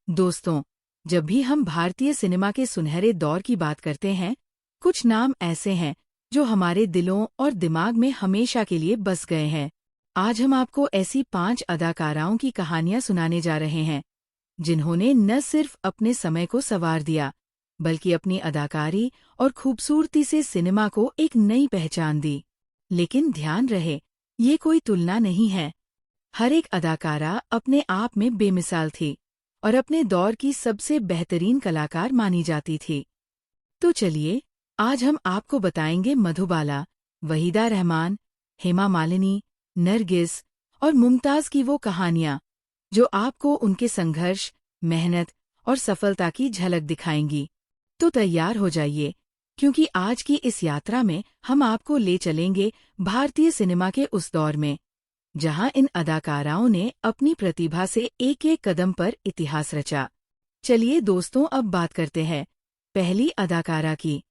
दोस्तों, जब भी हम भारतीय सिनेमा के सुनहरे दौर की बात करते हैं, कुछ नाम ऐसे हैं जो हमारे दिलों और दिमाग में हमेशा के लिए बस गए हैं। आज हम आपको ऐसी 5 अदाकाराओं की कहानियां सुनाने जा रहे हैं, जिन्होंने न सिर्फ अपने समय को संवार दिया, बल्कि अपनी अदाकारी और खूबसूरती से सिनेमा को एक नई पहचान दी। लेकिन ध्यान रहे, ये कोई तुलना नहीं है। हर एक अदाकारा अपने आप में बेमिसाल थी और अपने दौर की सबसे बेहतरीन कलाकार मानी जाती थी। तो चलिए, आज हम आपको बताएंगे मधुबाला, वहीदा रहमान, हेमा मालिनी, नरगिस और मुमताज की वो कहानियां जो आपको उनके संघर्ष, मेहनत और सफलता की झलक दिखाएंगी। तो तैयार हो जाइए, क्योंकि आज की इस यात्रा में हम आपको ले चलेंगे भारतीय सिनेमा के उस दौर में, जहां इन अदाकाराओं ने अपनी प्रतिभा से एक एक कदम पर इतिहास रचा। चलिए दोस्तों, अब बात करते हैं पहली अदाकारा की।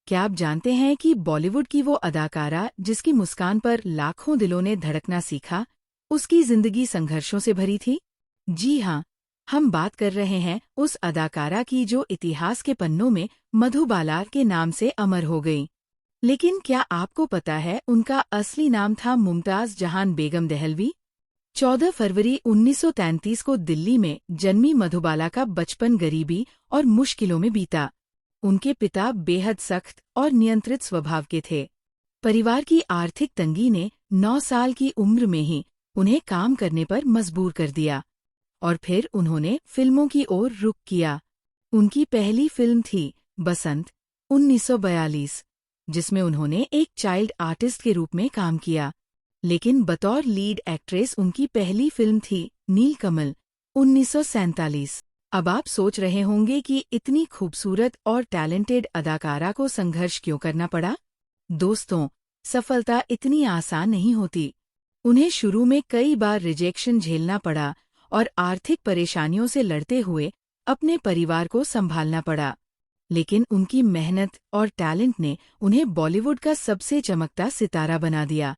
क्या आप जानते हैं कि बॉलीवुड की वो अदाकारा जिसकी मुस्कान पर लाखों दिलों ने धड़कना सीखा, उसकी जिंदगी संघर्षों से भरी थी? जी हाँ, हम बात कर रहे हैं उस अदाकारा की जो इतिहास के पन्नों में मधुबाला के नाम से अमर हो गई। लेकिन क्या आपको पता है उनका असली नाम था मुमताज जहान बेगम दहलवी? 14 फरवरी 1933 को दिल्ली में जन्मी मधुबाला का बचपन गरीबी और मुश्किलों में बीता। उनके पिता बेहद सख्त और नियंत्रित स्वभाव के थे। परिवार की आर्थिक तंगी ने 9 साल की उम्र में ही उन्हें काम करने पर मजबूर कर दिया और फिर उन्होंने फिल्मों की ओर रुख किया। उनकी पहली फिल्म थी बसंत 1942, जिसमें उन्होंने एक चाइल्ड आर्टिस्ट के रूप में काम किया। लेकिन बतौर लीड एक्ट्रेस उनकी पहली फिल्म थी नीलकमल 1947। अब आप सोच रहे होंगे कि इतनी खूबसूरत और टैलेंटेड अदाकारा को संघर्ष क्यों करना पड़ा? दोस्तों, सफलता इतनी आसान नहीं होती। उन्हें शुरू में कई बार रिजेक्शन झेलना पड़ा और आर्थिक परेशानियों से लड़ते हुए अपने परिवार को संभालना पड़ा। लेकिन उनकी मेहनत और टैलेंट ने उन्हें बॉलीवुड का सबसे चमकता सितारा बना दिया।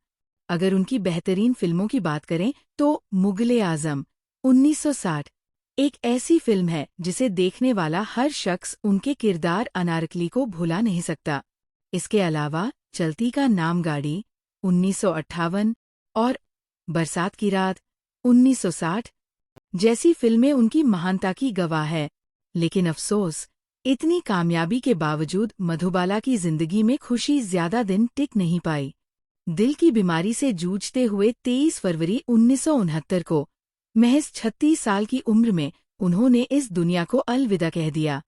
अगर उनकी बेहतरीन फिल्मों की बात करें तो मुगल-ए-आजम 1960 एक ऐसी फिल्म है जिसे देखने वाला हर शख्स उनके किरदार अनारकली को भुला नहीं सकता। इसके अलावा चलती का नाम गाड़ी 1958 और बरसात की रात 1960 जैसी फिल्में उनकी महानता की गवाह है। लेकिन अफसोस, इतनी कामयाबी के बावजूद मधुबाला की जिंदगी में खुशी ज्यादा दिन टिक नहीं पाई। दिल की बीमारी से जूझते हुए 23 फरवरी 1969 को महज 36 साल की उम्र में उन्होंने इस दुनिया को अलविदा कह दिया।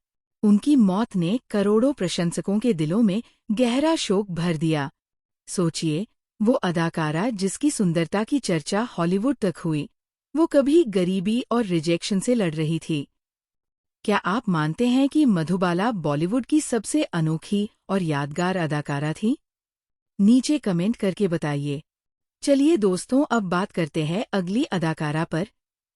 उनकी मौत ने करोड़ों प्रशंसकों के दिलों में गहरा शोक भर दिया। सोचिए, वो अदाकारा जिसकी सुंदरता की चर्चा हॉलीवुड तक हुई, वो कभी गरीबी और रिजेक्शन से लड़ रही थी। क्या आप मानते हैं कि मधुबाला बॉलीवुड की सबसे अनोखी और यादगार अदाकारा थी? नीचे कमेंट करके बताइए। चलिए दोस्तों, अब बात करते हैं अगली अदाकारा पर।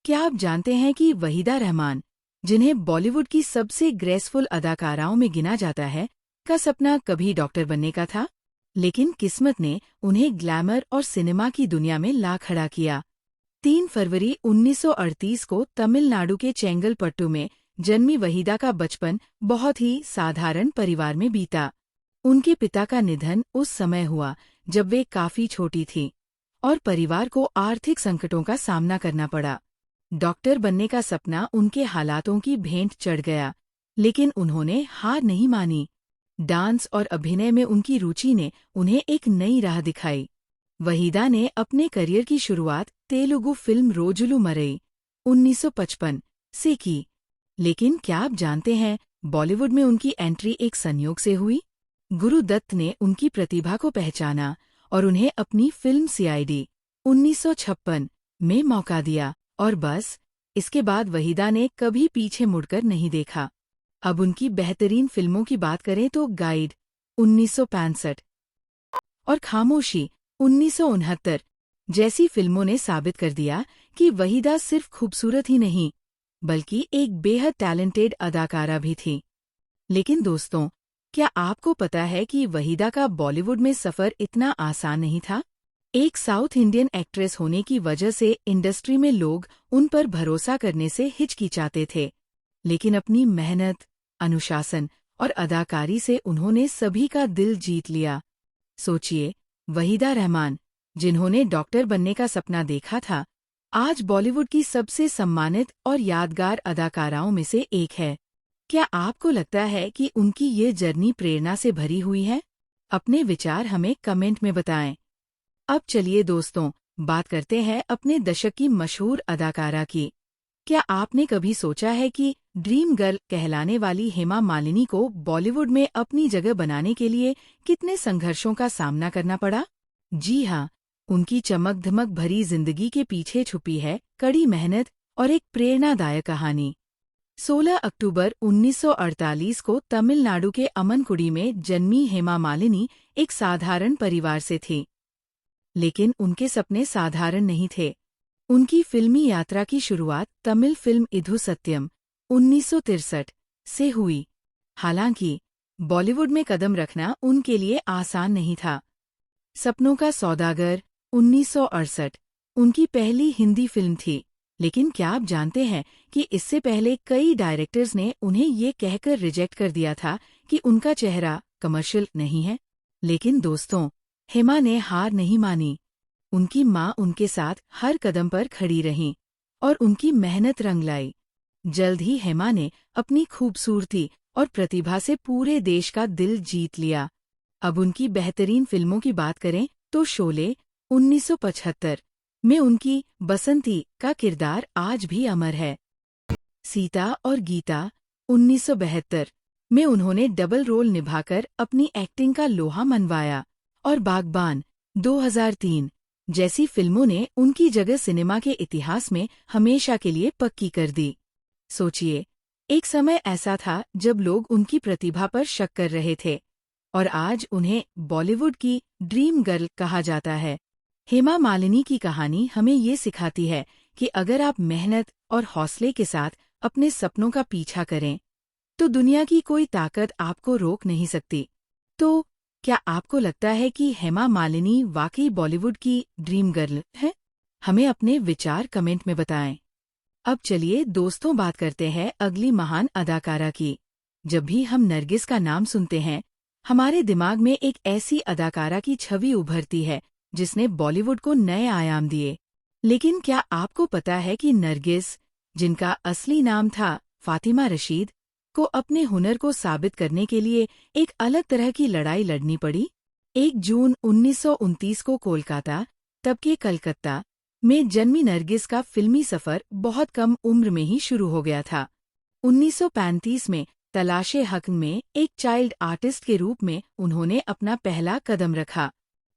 क्या आप जानते हैं कि वहीदा रहमान, जिन्हें बॉलीवुड की सबसे ग्रेसफुल अदाकाराओं में गिना जाता है, का सपना कभी डॉक्टर बनने का था? लेकिन किस्मत ने उन्हें ग्लैमर और सिनेमा की दुनिया में ला खड़ा किया। 3 फरवरी 1938 को तमिलनाडु के चेंगलपट्टू में जन्मी वहीदा का बचपन बहुत ही साधारण परिवार में बीता। उनके पिता का निधन उस समय हुआ जब वे काफी छोटी थीं और परिवार को आर्थिक संकटों का सामना करना पड़ा। डॉक्टर बनने का सपना उनके हालातों की भेंट चढ़ गया, लेकिन उन्होंने हार नहीं मानी। डांस और अभिनय में उनकी रुचि ने उन्हें एक नई राह दिखाई। वहीदा ने अपने करियर की शुरुआत तेलुगु फिल्म रोजुलु मरई 1955 से की। लेकिन क्या आप जानते हैं, बॉलीवुड में उनकी एंट्री एक संयोग से हुई? गुरु दत्त ने उनकी प्रतिभा को पहचाना और उन्हें अपनी फिल्म सीआईडी 1956 में मौका दिया, और बस इसके बाद वहीदा ने कभी पीछे मुड़कर नहीं देखा। अब उनकी बेहतरीन फिल्मों की बात करें तो गाइड 1965 और खामोशी 1969 जैसी फिल्मों ने साबित कर दिया कि वहीदा सिर्फ खूबसूरत ही नहीं, बल्कि एक बेहद टैलेंटेड अदाकारा भी थी। लेकिन दोस्तों, क्या आपको पता है कि वहीदा का बॉलीवुड में सफर इतना आसान नहीं था? एक साउथ इंडियन एक्ट्रेस होने की वजह से इंडस्ट्री में लोग उन पर भरोसा करने से हिचकिचाते थे। लेकिन अपनी मेहनत, अनुशासन और अदाकारी से उन्होंने सभी का दिल जीत लिया। सोचिए, वहीदा रहमान, जिन्होंने डॉक्टर बनने का सपना देखा था, आज बॉलीवुड की सबसे सम्मानित और यादगार अदाकाराओं में से एक है। क्या आपको लगता है कि उनकी ये जर्नी प्रेरणा से भरी हुई है? अपने विचार हमें कमेंट में बताएं। अब चलिए दोस्तों, बात करते हैं अपने दशक की मशहूर अदाकारा की। क्या आपने कभी सोचा है कि ड्रीम गर्ल कहलाने वाली हेमा मालिनी को बॉलीवुड में अपनी जगह बनाने के लिए कितने संघर्षों का सामना करना पड़ा? जी हाँ, उनकी चमक-धमक भरी जिंदगी के पीछे छुपी है कड़ी मेहनत और एक प्रेरणादायक कहानी। 16 अक्टूबर 1948 को तमिलनाडु के अमनकुडी में जन्मी हेमा मालिनी एक साधारण परिवार से थी। लेकिन उनके सपने साधारण नहीं थे। उनकी फिल्मी यात्रा की शुरुआत तमिल फिल्म इधु सत्यम 1963 से हुई। हालांकि बॉलीवुड में कदम रखना उनके लिए आसान नहीं था। सपनों का सौदागर 1968 उनकी पहली हिंदी फिल्म थी, लेकिन क्या आप जानते हैं कि इससे पहले कई डायरेक्टर्स ने उन्हें ये कहकर रिजेक्ट कर दिया था कि उनका चेहरा कमर्शियल नहीं है। लेकिन दोस्तों, हेमा ने हार नहीं मानी। उनकी माँ उनके साथ हर कदम पर खड़ी रहीं और उनकी मेहनत रंग लाई। जल्द ही हेमा ने अपनी खूबसूरती और प्रतिभा से पूरे देश का दिल जीत लिया। अब उनकी बेहतरीन फिल्मों की बात करें तो शोले 1975 में उनकी बसंती का किरदार आज भी अमर है। सीता और गीता 1972 में उन्होंने डबल रोल निभाकर अपनी एक्टिंग का लोहा मनवाया और बागबान 2003 जैसी फिल्मों ने उनकी जगह सिनेमा के इतिहास में हमेशा के लिए पक्की कर दी। सोचिए, एक समय ऐसा था जब लोग उनकी प्रतिभा पर शक कर रहे थे और आज उन्हें बॉलीवुड की ड्रीम गर्ल कहा जाता है। हेमा मालिनी की कहानी हमें ये सिखाती है कि अगर आप मेहनत और हौसले के साथ अपने सपनों का पीछा करें, तो दुनिया की कोई ताकत आपको रोक नहीं सकती। तो क्या आपको लगता है कि हेमा मालिनी वाकई बॉलीवुड की ड्रीम गर्ल है? हमें अपने विचार कमेंट में बताएं। अब चलिए दोस्तों, बात करते हैं अगली महान अदाकारा की। जब भी हम नरगिस का नाम सुनते हैं, हमारे दिमाग में एक ऐसी अदाकारा की छवि उभरती है जिसने बॉलीवुड को नए आयाम दिए। लेकिन क्या आपको पता है कि नरगिस, जिनका असली नाम था फातिमा रशीद, को अपने हुनर को साबित करने के लिए एक अलग तरह की लड़ाई लड़नी पड़ी? 1 जून 1929 को कोलकाता, तब के कलकत्ता, में जन्मी नरगिस का फिल्मी सफर बहुत कम उम्र में ही शुरू हो गया था। 1935 में तलाशे हक में एक चाइल्ड आर्टिस्ट के रूप में उन्होंने अपना पहला कदम रखा,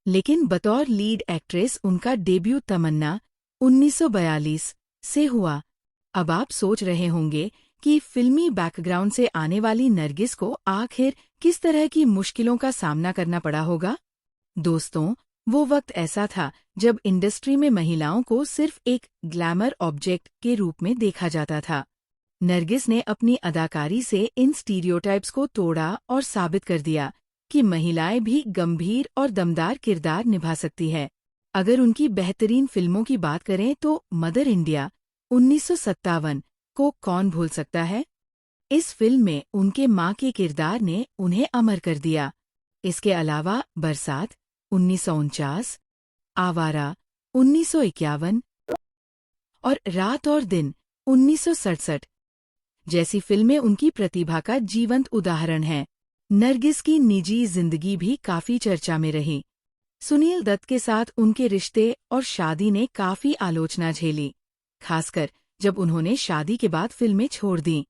लेकिन बतौर लीड एक्ट्रेस उनका डेब्यू तमन्ना 1942 से हुआ। अब आप सोच रहे होंगे कि फिल्मी बैकग्राउंड से आने वाली नरगिस को आखिर किस तरह की मुश्किलों का सामना करना पड़ा होगा? दोस्तों, वो वक्त ऐसा था जब इंडस्ट्री में महिलाओं को सिर्फ एक ग्लैमर ऑब्जेक्ट के रूप में देखा जाता था। नरगिस ने अपनी अदाकारी से इन स्टीरियोटाइप्स को तोड़ा और साबित कर दिया कि महिलाएं भी गंभीर और दमदार किरदार निभा सकती है। अगर उनकी बेहतरीन फिल्मों की बात करें तो मदर इंडिया 1957 को कौन भूल सकता है? इस फिल्म में उनके मां के किरदार ने उन्हें अमर कर दिया। इसके अलावा बरसात 1949, आवारा 1951 और रात और दिन 1967 जैसी फिल्में उनकी प्रतिभा का जीवंत उदाहरण हैं। नरगिस की निजी जिंदगी भी काफी चर्चा में रही। सुनील दत्त के साथ उनके रिश्ते और शादी ने काफी आलोचना झेली, खासकर जब उन्होंने शादी के बाद फिल्में छोड़ दीं।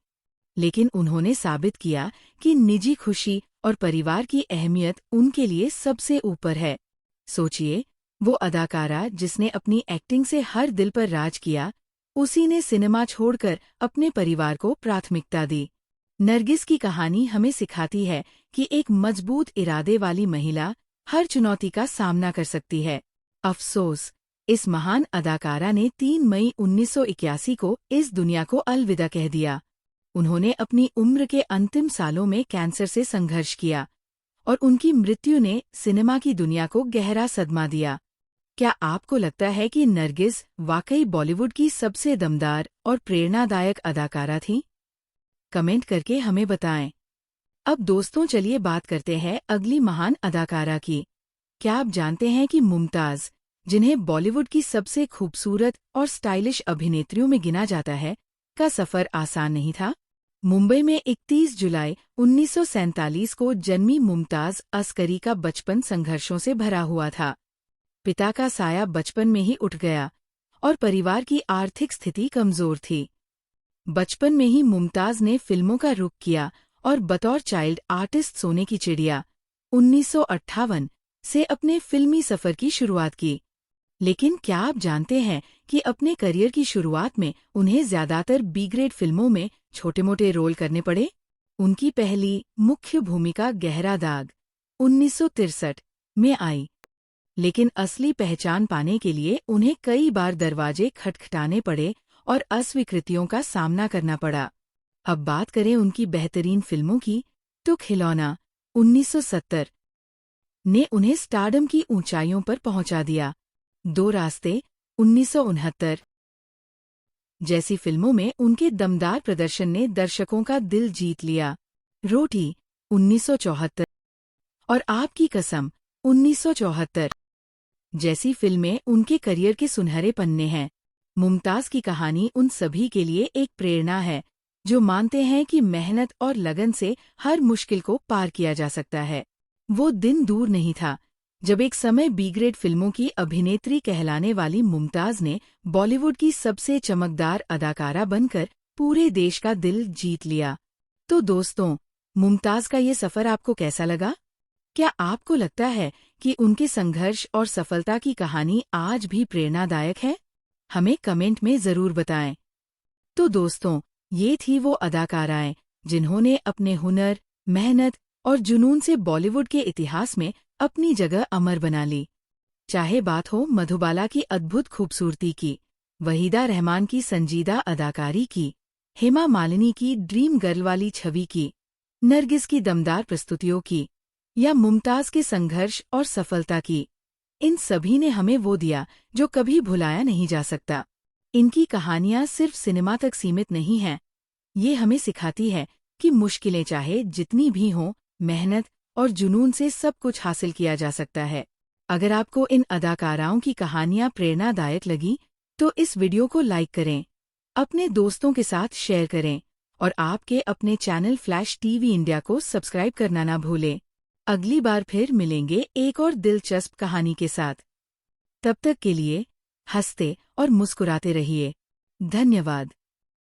लेकिन उन्होंने साबित किया कि निजी खुशी और परिवार की अहमियत उनके लिए सबसे ऊपर है। सोचिए, वो अदाकारा जिसने अपनी एक्टिंग से हर दिल पर राज किया, उसी ने सिनेमा छोड़कर अपने परिवार को प्राथमिकता दी। नरगिस की कहानी हमें सिखाती है कि एक मजबूत इरादे वाली महिला हर चुनौती का सामना कर सकती है। अफसोस, इस महान अदाकारा ने 3 मई 1981 को इस दुनिया को अलविदा कह दिया। उन्होंने अपनी उम्र के अंतिम सालों में कैंसर से संघर्ष किया और उनकी मृत्यु ने सिनेमा की दुनिया को गहरा सदमा दिया। क्या आपको लगता है कि नरगिस वाकई बॉलीवुड की सबसे दमदार और प्रेरणादायक अदाकारा थीं? कमेंट करके हमें बताएं। अब दोस्तों चलिए बात करते हैं अगली महान अदाकारा की। क्या आप जानते हैं कि मुमताज, जिन्हें बॉलीवुड की सबसे खूबसूरत और स्टाइलिश अभिनेत्रियों में गिना जाता है, का सफर आसान नहीं था। मुंबई में 31 जुलाई 1947 को जन्मी मुमताज अस्करी का बचपन संघर्षों से भरा हुआ था। पिता का साया बचपन में ही उठ गया और परिवार की आर्थिक स्थिति कमजोर थी। बचपन में ही मुमताज ने फिल्मों का रुख किया और बतौर चाइल्ड आर्टिस्ट सोने की चिड़िया 1958 से अपने फिल्मी सफर की शुरुआत की। लेकिन क्या आप जानते हैं कि अपने करियर की शुरुआत में उन्हें ज्यादातर बी ग्रेड फिल्मों में छोटे मोटे रोल करने पड़े? उनकी पहली मुख्य भूमिका गहरा दाग 1963 में आई, लेकिन असली पहचान पाने के लिए उन्हें कई बार दरवाजे खटखटाने पड़े और अस्वीकृतियों का सामना करना पड़ा। अब बात करें उनकी बेहतरीन फिल्मों की, तो खिलौना 1970 ने उन्हें स्टारडम की ऊंचाइयों पर पहुंचा दिया। दो रास्ते 1969 जैसी फिल्मों में उनके दमदार प्रदर्शन ने दर्शकों का दिल जीत लिया। रोटी 1974 और आपकी कसम 1974 जैसी फिल्में उनके करियर के सुनहरे पन्ने हैं। मुमताज की कहानी उन सभी के लिए एक प्रेरणा है जो मानते हैं कि मेहनत और लगन से हर मुश्किल को पार किया जा सकता है। वो दिन दूर नहीं था जब एक समय बी ग्रेड फिल्मों की अभिनेत्री कहलाने वाली मुमताज ने बॉलीवुड की सबसे चमकदार अदाकारा बनकर पूरे देश का दिल जीत लिया। तो दोस्तों, मुमताज का ये सफर आपको कैसा लगा? क्या आपको लगता है कि उनके संघर्ष और सफलता की कहानी आज भी प्रेरणादायक है? हमें कमेंट में जरूर बताएं। तो दोस्तों, ये थी वो अदाकाराएं जिन्होंने अपने हुनर, मेहनत और जुनून से बॉलीवुड के इतिहास में अपनी जगह अमर बना ली। चाहे बात हो मधुबाला की अद्भुत खूबसूरती की, वहीदा रहमान की संजीदा अदाकारी की, हेमा मालिनी की ड्रीम गर्ल वाली छवि की, नरगिस की दमदार प्रस्तुतियों की, या मुमताज के संघर्ष और सफलता की, इन सभी ने हमें वो दिया जो कभी भुलाया नहीं जा सकता। इनकी कहानियां सिर्फ सिनेमा तक सीमित नहीं हैं। ये हमें सिखाती है कि मुश्किलें चाहे जितनी भी हों, मेहनत और जुनून से सब कुछ हासिल किया जा सकता है। अगर आपको इन अदाकाराओं की कहानियां प्रेरणादायक लगी तो इस वीडियो को लाइक करें, अपने दोस्तों के साथ शेयर करें और आपके अपने चैनल फ्लैश टीवी इंडिया को सब्सक्राइब करना ना भूलें। अगली बार फिर मिलेंगे एक और दिलचस्प कहानी के साथ। तब तक के लिए हंसते और मुस्कुराते रहिए। धन्यवाद।